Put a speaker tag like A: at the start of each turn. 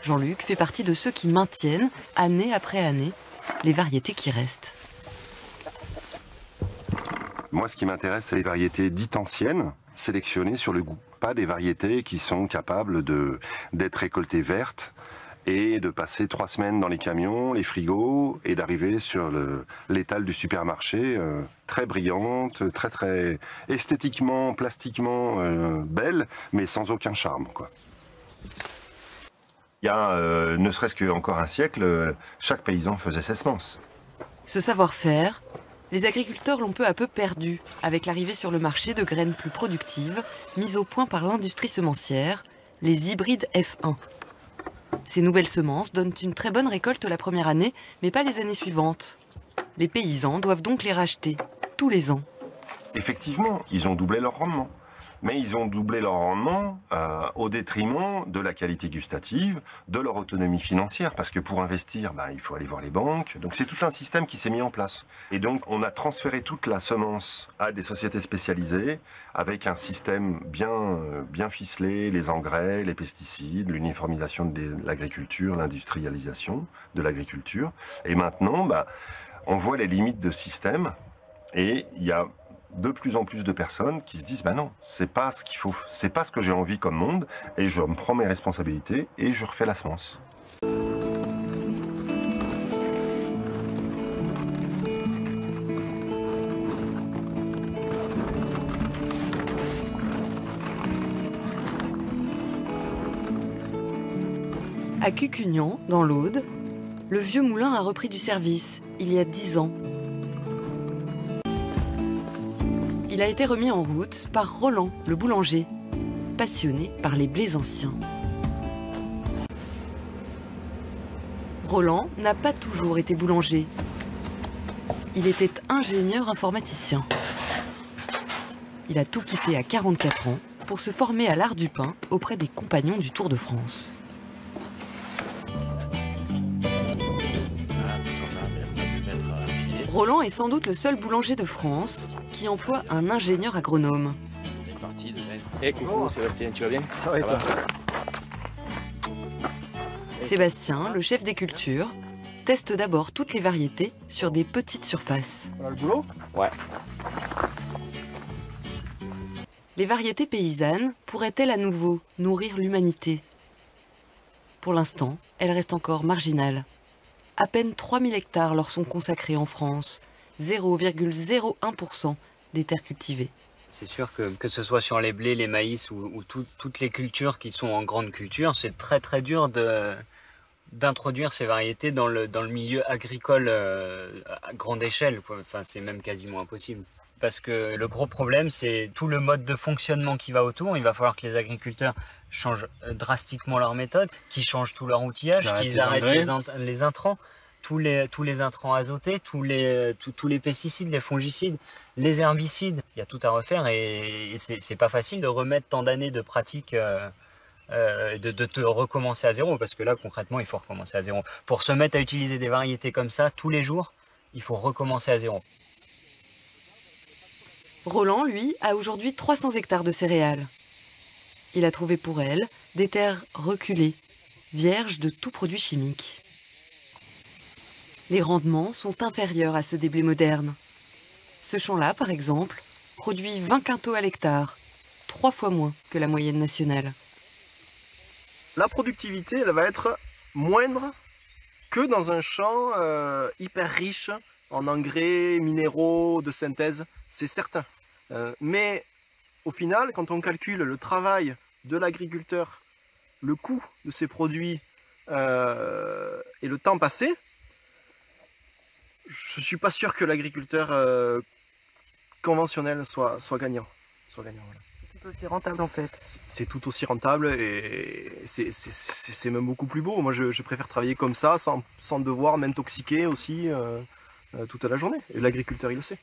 A: Jean-Luc fait partie de ceux qui maintiennent, année après année, les variétés qui restent.
B: Moi, ce qui m'intéresse, c'est les variétés dites anciennes, sélectionnées sur le goût. Pas des variétés qui sont capables d'être récoltées vertes et de passer 3 semaines dans les camions, les frigos, et d'arriver sur l'étal du supermarché, très brillante, très esthétiquement, plastiquement belle, mais sans aucun charme, quoi. Il y a, ne serait-ce qu'encore un siècle, chaque paysan faisait ses semences.
A: Ce savoir-faire, les agriculteurs l'ont peu à peu perdu avec l'arrivée sur le marché de graines plus productives mises au point par l'industrie semencière, les hybrides F1. Ces nouvelles semences donnent une très bonne récolte la première année, mais pas les années suivantes. Les paysans doivent donc les racheter tous les ans.
B: Effectivement, ils ont doublé leur rendement. Mais ils ont doublé leur rendement au détriment de la qualité gustative, de leur autonomie financière, parce que pour investir, il faut aller voir les banques. Donc c'est tout un système qui s'est mis en place. Et donc on a transféré toute la semence à des sociétés spécialisées, avec un système bien ficelé, les engrais, les pesticides, l'uniformisation de l'agriculture, l'industrialisation de l'agriculture. Et maintenant, on voit les limites de ce système, et il y a de plus en plus de personnes qui se disent non, c'est pas ce qu'il faut, c'est pas ce que j'ai envie comme monde, et je me prends mes responsabilités et je refais la semence.
A: À Cucugnan, dans l'Aude, le vieux moulin a repris du service il y a 10 ans. Il a été remis en route par Roland, le boulanger, passionné par les blés anciens. Roland n'a pas toujours été boulanger. Il était ingénieur informaticien. Il a tout quitté à 44 ans pour se former à l'art du pain auprès des compagnons du Tour de France. Roland est sans doute le seul boulanger de France qui emploie un ingénieur agronome.
C: Coucou, Sébastien, tu vas bien?
D: Ça va et toi?
A: Sébastien, le chef des cultures, teste d'abord toutes les variétés sur des petites surfaces.
D: Voilà le boulot?
C: Ouais.
A: Les variétés paysannes pourraient-elles à nouveau nourrir l'humanité? Pour l'instant, elles restent encore marginales. À peine 3000 hectares leur sont consacrés en France, 0,01% des terres cultivées.
E: C'est sûr que ce soit sur les blés, les maïs ou toutes les cultures qui sont en grande culture, c'est très dur d'introduire ces variétés dans le milieu agricole à grande échelle, quoi. Enfin, c'est même quasiment impossible. Parce que le gros problème, c'est tout le mode de fonctionnement qui va autour. Il va falloir que les agriculteurs changent drastiquement leur méthode, qu'ils changent tout leur outillage, qu'ils arrêtent les intrants, tous les intrants azotés, tous les pesticides, les fongicides, les herbicides. Il y a tout à refaire et c'est pas facile de remettre tant d'années de pratique, de te recommencer à zéro, parce que là, concrètement, il faut recommencer à zéro. Pour se mettre à utiliser des variétés comme ça tous les jours, il faut recommencer à zéro.
A: Roland, lui, a aujourd'hui 300 hectares de céréales. Il a trouvé pour elle des terres reculées, vierges de tout produit chimique. Les rendements sont inférieurs à ceux des blés modernes. Ce champ-là, par exemple, produit 20 quintaux à l'hectare, 3 fois moins que la moyenne nationale.
D: La productivité, elle va être moindre que dans un champ hyper riche en engrais, minéraux, de synthèse, c'est certain. Mais au final, quand on calcule le travail de l'agriculteur, le coût de ces produits et le temps passé, je ne suis pas sûr que l'agriculteur conventionnel soit gagnant. Voilà.
A: C'est tout aussi rentable en fait.
D: C'est tout aussi rentable et c'est même beaucoup plus beau. Moi je préfère travailler comme ça sans devoir m'intoxiquer aussi toute la journée. Et l'agriculteur il le sait.